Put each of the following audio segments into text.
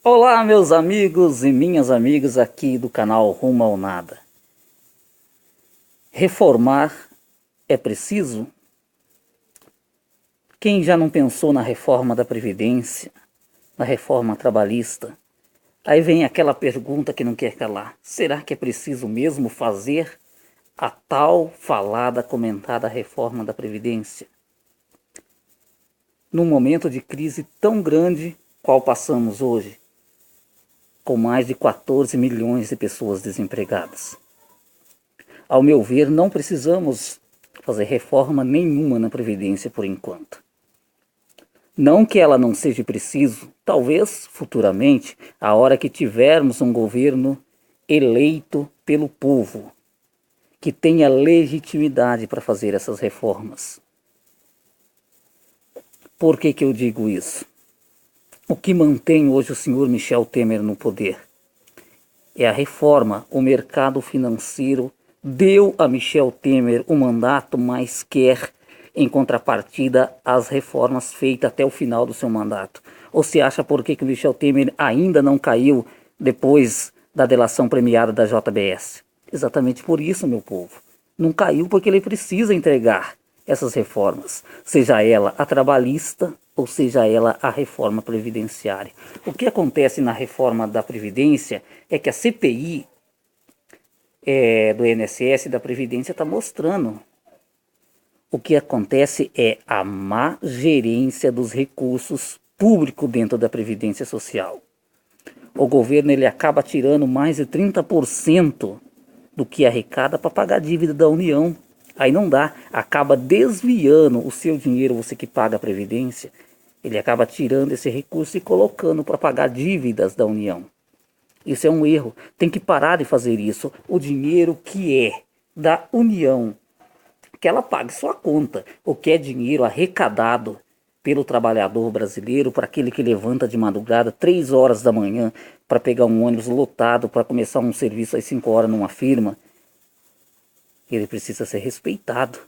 Olá, meus amigos e minhas amigas aqui do canal Rumo ao Nada. Reformar é preciso? Quem já não pensou na reforma da Previdência, na reforma trabalhista? Aí vem aquela pergunta que não quer calar: será que é preciso mesmo fazer a tal falada, comentada reforma da Previdência? Num momento de crise tão grande qual passamos hoje, com mais de 14 milhões de pessoas desempregadas. Ao meu ver, não precisamos fazer reforma nenhuma na Previdência por enquanto. Não que ela não seja preciso, talvez futuramente, a hora que tivermos um governo eleito pelo povo, que tenha legitimidade para fazer essas reformas. Por que eu digo isso? O que mantém hoje o senhor Michel Temer no poder é a reforma. O mercado financeiro deu a Michel Temer o mandato, mas quer, em contrapartida, as reformas feitas até o final do seu mandato. Ou se acha por que o Michel Temer ainda não caiu depois da delação premiada da JBS? Exatamente por isso, meu povo. Não caiu porque ele precisa entregar essas reformas, seja ela a trabalhista ou seja ela a reforma previdenciária. O que acontece na reforma da Previdência é que a CPI do INSS e da Previdência está mostrando. O que acontece é a má gerência dos recursos públicos dentro da Previdência Social. O governo ele acaba tirando mais de 30% do que arrecada para pagar a dívida da União. Aí não dá, acaba desviando o seu dinheiro, você que paga a Previdência, ele acaba tirando esse recurso e colocando para pagar dívidas da União. Isso é um erro, tem que parar de fazer isso. O dinheiro que é da União, que ela pague sua conta, o que é dinheiro arrecadado pelo trabalhador brasileiro, para aquele que levanta de madrugada 3 horas da manhã para pegar um ônibus lotado para começar um serviço às 5 horas numa firma, ele precisa ser respeitado.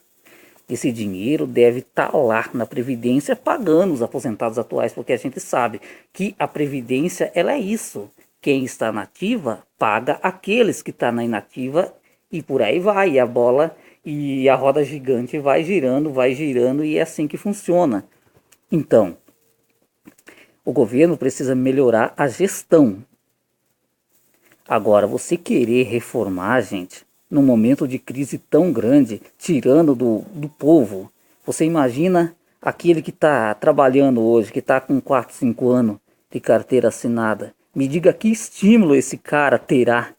Esse dinheiro deve estar lá na Previdência pagando os aposentados atuais, porque a gente sabe que a Previdência ela é isso. Quem está na ativa paga aqueles que estão na inativa e por aí vai. E a bola e a roda gigante vai girando e é assim que funciona. Então, o governo precisa melhorar a gestão. Agora, você querer reformar, gente, num momento de crise tão grande, tirando do povo, você imagina aquele que está trabalhando hoje, que está com 4, 5 anos de carteira assinada. Me diga que estímulo esse cara terá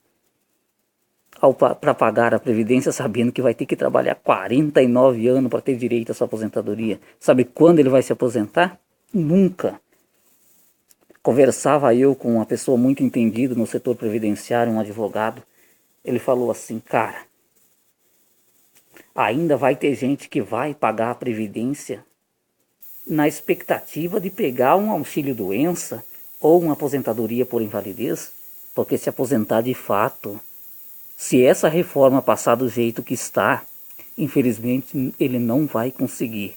para pagar a Previdência, sabendo que vai ter que trabalhar 49 anos para ter direito à sua aposentadoria. Sabe quando ele vai se aposentar? Nunca. Conversava eu com uma pessoa muito entendida no setor previdenciário, um advogado. Ele falou assim: cara, ainda vai ter gente que vai pagar a Previdência na expectativa de pegar um auxílio-doença ou uma aposentadoria por invalidez, porque se aposentar de fato, se essa reforma passar do jeito que está, infelizmente ele não vai conseguir.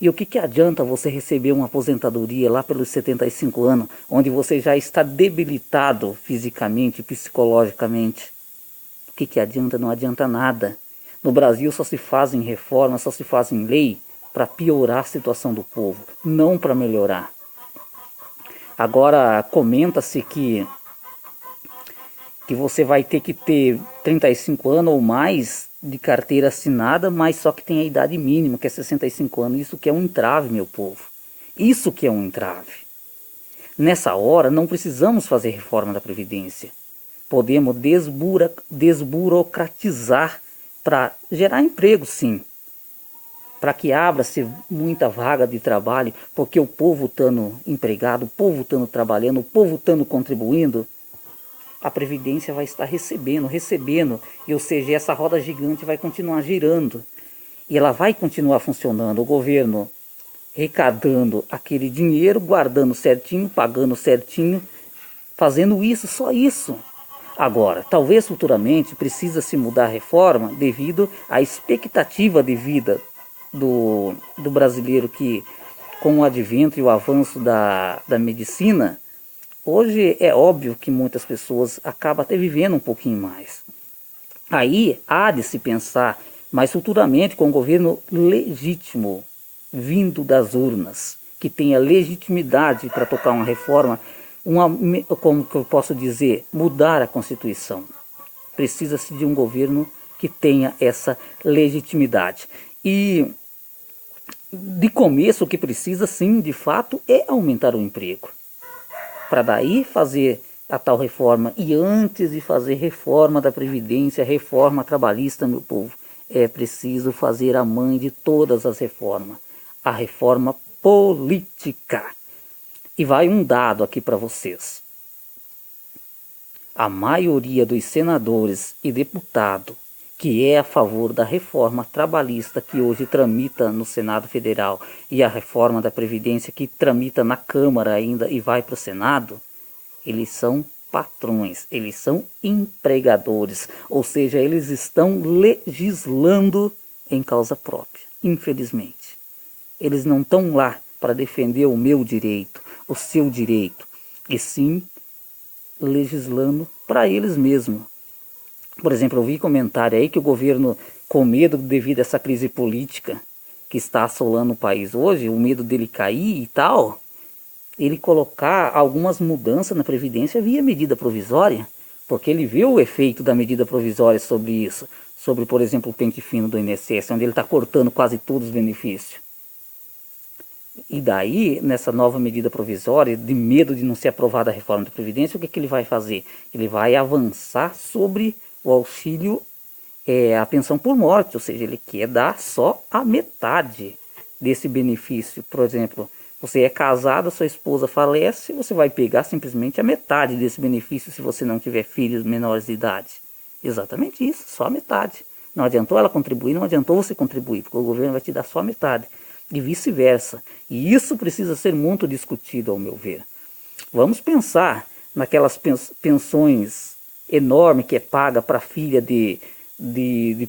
E o que adianta você receber uma aposentadoria lá pelos 75 anos, onde você já está debilitado fisicamente, psicologicamente? O que adianta? Não adianta nada. No Brasil só se fazem reformas, só se fazem lei para piorar a situação do povo, não para melhorar. Agora comenta-se que você vai ter que ter 35 anos ou mais de carteira assinada, mas só que tem a idade mínima, que é 65 anos. Isso que é um entrave, meu povo. Isso que é um entrave. Nessa hora, não precisamos fazer reforma da Previdência. Podemos desburocratizar para gerar emprego, sim. Para que abra-se muita vaga de trabalho, porque o povo estando empregado, o povo estando trabalhando, o povo estando contribuindo, a Previdência vai estar recebendo, e ou seja, essa roda gigante vai continuar girando, e ela vai continuar funcionando, o governo arrecadando aquele dinheiro, guardando certinho, pagando certinho, fazendo isso, só isso. Agora, talvez futuramente precisa se mudar a reforma devido à expectativa de vida do brasileiro, que com o advento e o avanço da medicina, Hoje é óbvio que muitas pessoas acabam até vivendo um pouquinho mais. Aí há de se pensar, mas futuramente com um governo legítimo, vindo das urnas, que tenha legitimidade para tocar uma reforma, como que eu posso dizer, mudar a Constituição. Precisa-se de um governo que tenha essa legitimidade. E de começo o que precisa sim, de fato, é aumentar o emprego. Para daí fazer a tal reforma. E antes de fazer reforma da Previdência, reforma trabalhista, meu povo, é preciso fazer a mãe de todas as reformas, a reforma política. E vai um dado aqui para vocês. A maioria dos senadores e deputados que é a favor da reforma trabalhista que hoje tramita no Senado Federal e a reforma da Previdência que tramita na Câmara ainda e vai para o Senado, eles são patrões, eles são empregadores, ou seja, eles estão legislando em causa própria, infelizmente. Eles não estão lá para defender o meu direito, o seu direito, e sim legislando para eles mesmos. Por exemplo, eu vi comentário aí que o governo, com medo devido a essa crise política que está assolando o país hoje, o medo dele cair e tal, ele colocar algumas mudanças na Previdência via medida provisória, porque ele viu o efeito da medida provisória sobre isso, sobre, por exemplo, o pente fino do INSS, onde ele está cortando quase todos os benefícios. E daí, nessa nova medida provisória, de medo de não ser aprovada a reforma da Previdência, o que ele vai fazer? Ele vai avançar sobre o auxílio, a pensão por morte, ou seja, ele quer dar só a metade desse benefício. Por exemplo, você é casado, sua esposa falece, você vai pegar simplesmente a metade desse benefício se você não tiver filhos menores de idade. Exatamente isso, só a metade. Não adiantou ela contribuir, não adiantou você contribuir, porque o governo vai te dar só a metade. E vice-versa. E isso precisa ser muito discutido, ao meu ver. Vamos pensar naquelas pensões enormes que é paga para a filha de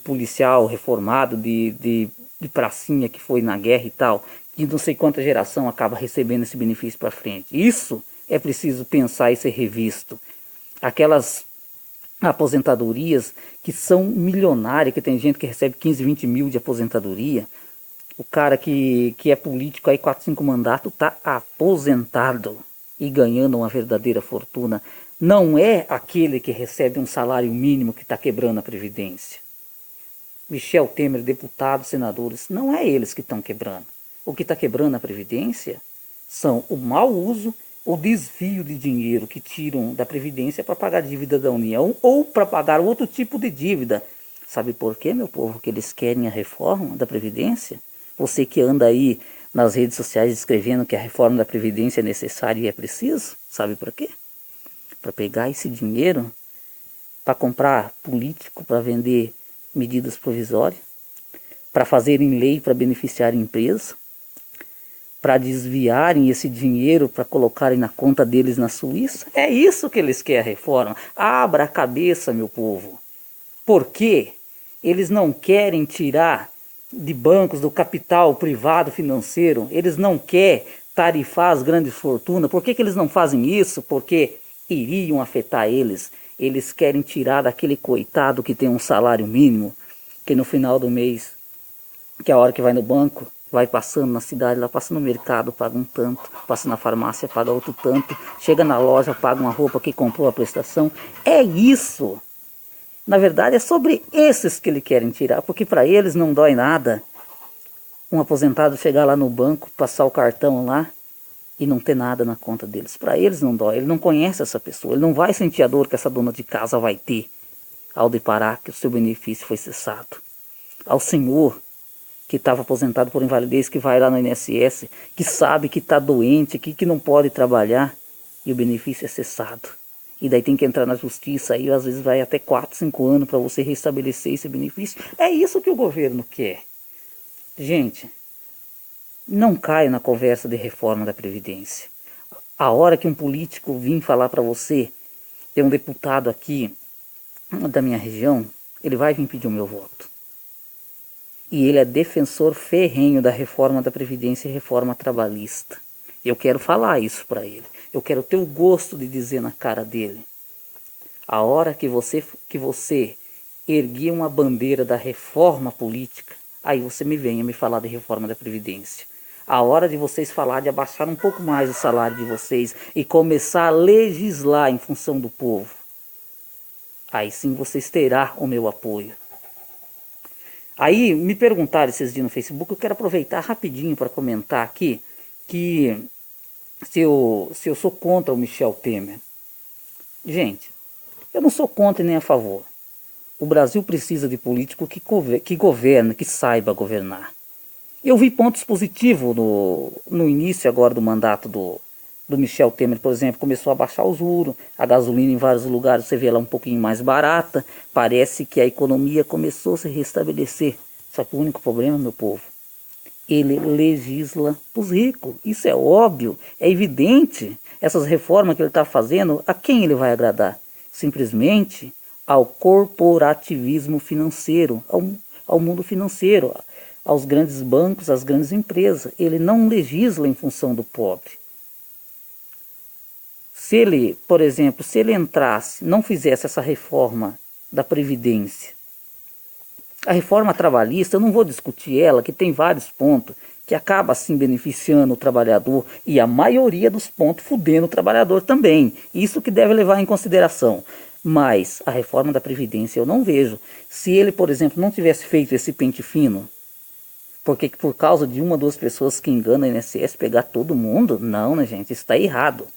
policial reformado, de pracinha que foi na guerra e tal, que não sei quanta geração acaba recebendo esse benefício para frente. Isso é preciso pensar e ser revisto. Aquelas aposentadorias que são milionárias, que tem gente que recebe 15, 20 mil de aposentadoria. O cara que é político aí 4, 5 mandatos está aposentado e ganhando uma verdadeira fortuna. Não é aquele que recebe um salário mínimo que está quebrando a Previdência. Michel Temer, deputados, senadores, não é eles que estão quebrando. O que está quebrando a Previdência são o mau uso, o desvio de dinheiro que tiram da Previdência para pagar a dívida da União ou para pagar outro tipo de dívida. Sabe por quê, meu povo, que eles querem a reforma da Previdência? Você que anda aí nas redes sociais escrevendo que a reforma da Previdência é necessária e é preciso, sabe por quê? Para pegar esse dinheiro, para comprar político, para vender medidas provisórias, para fazerem lei para beneficiar empresas, para desviarem esse dinheiro, para colocarem na conta deles na Suíça. É isso que eles querem a reforma. Abra a cabeça, meu povo. Por quê? Eles não querem tirar de bancos, do capital privado financeiro, eles não querem tarifar as grandes fortunas. Por que eles não fazem isso? Porque iriam afetar eles. Eles querem tirar daquele coitado que tem um salário mínimo, que no final do mês, que a hora que vai no banco, vai passando na cidade, lá passa no mercado, paga um tanto, passa na farmácia, paga outro tanto, chega na loja, paga uma roupa que comprou a prestação. É isso. Na verdade, é sobre esses que eles querem tirar, porque para eles não dói nada um aposentado chegar lá no banco, passar o cartão lá e não ter nada na conta deles. Para eles não dói, ele não conhece essa pessoa, ele não vai sentir a dor que essa dona de casa vai ter ao deparar que o seu benefício foi cessado. Ao senhor que estava aposentado por invalidez, que vai lá no INSS, que sabe que está doente, que não pode trabalhar e o benefício é cessado. E daí tem que entrar na justiça, aí às vezes vai até 4, 5 anos para você restabelecer esse benefício. É isso que o governo quer. Gente, não caia na conversa de reforma da Previdência. A hora que um político vir falar para você, tem um deputado aqui da minha região, ele vai vir pedir o meu voto. E ele é defensor ferrenho da reforma da Previdência e reforma trabalhista. Eu quero falar isso para ele. Eu quero ter o gosto de dizer na cara dele. A hora que você erguer uma bandeira da reforma política, aí você me venha me falar de reforma da Previdência. A hora de vocês falar de abaixar um pouco mais o salário de vocês e começar a legislar em função do povo, aí sim vocês terão o meu apoio. Aí me perguntaram esses dias no Facebook, eu quero aproveitar rapidinho para comentar aqui que se eu sou contra o Michel Temer. Gente, eu não sou contra nem a favor. O Brasil precisa de político que governe, que saiba governar. Eu vi pontos positivos no início agora do mandato do Michel Temer, por exemplo, começou a baixar os juros, a gasolina em vários lugares você vê lá um pouquinho mais barata, parece que a economia começou a se restabelecer. Só que o único problema, meu povo, ele legisla para os ricos, isso é óbvio, é evidente. Essas reformas que ele está fazendo, a quem ele vai agradar? Simplesmente ao corporativismo financeiro, ao mundo financeiro, aos grandes bancos, às grandes empresas. Ele não legisla em função do pobre. Se ele, por exemplo, se ele entrasse, não fizesse essa reforma da Previdência, a reforma trabalhista, eu não vou discutir ela, que tem vários pontos, que acaba assim beneficiando o trabalhador e a maioria dos pontos fudendo o trabalhador também. Isso que deve levar em consideração. Mas a reforma da Previdência eu não vejo. Se ele, por exemplo, não tivesse feito esse pente fino, porque por causa de uma ou duas pessoas que enganam a INSS pegar todo mundo, não, né, gente, isso está errado.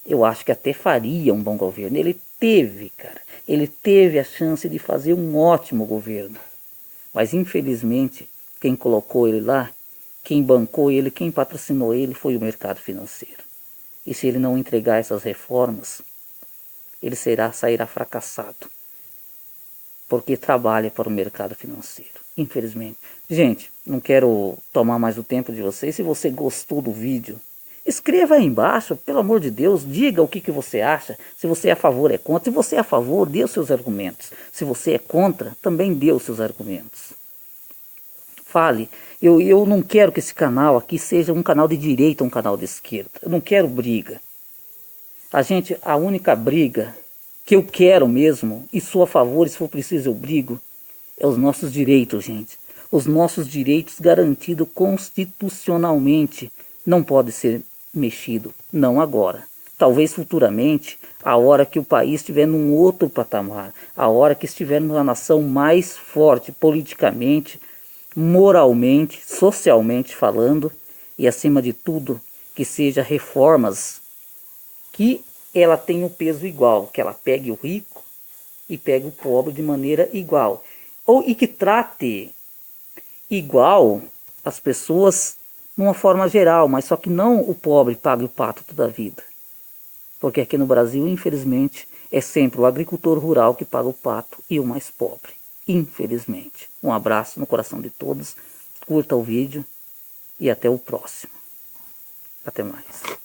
Eu acho que até faria um bom governo. Ele teve a chance de fazer um ótimo governo. Mas infelizmente, quem colocou ele lá, quem bancou ele, quem patrocinou ele foi o mercado financeiro. E se ele não entregar essas reformas, ele sairá fracassado. Porque trabalha para o mercado financeiro, infelizmente. Gente, não quero tomar mais o tempo de vocês. Se você gostou do vídeo, escreva aí embaixo, pelo amor de Deus, diga o que você acha. Se você é a favor, é contra. Se você é a favor, dê os seus argumentos. Se você é contra, também dê os seus argumentos. Fale. Eu não quero que esse canal aqui seja um canal de direita ou um canal de esquerda. Eu não quero briga. A única briga que eu quero mesmo, e sou a favor, e se for preciso eu brigo, é os nossos direitos, gente. Os nossos direitos garantidos constitucionalmente não podem ser mexidos, não agora. Talvez futuramente, a hora que o país estiver num outro patamar, a hora que estivermos uma nação mais forte politicamente, moralmente, socialmente falando, e acima de tudo, que seja reformas que ela tenha um peso igual, que ela pegue o rico e pegue o pobre de maneira igual. E que trate igual as pessoas numa forma geral, mas só que não o pobre pague o pato toda a vida. Porque aqui no Brasil, infelizmente, é sempre o agricultor rural que paga o pato e o mais pobre. Infelizmente. Um abraço no coração de todos, curta o vídeo e até o próximo. Até mais.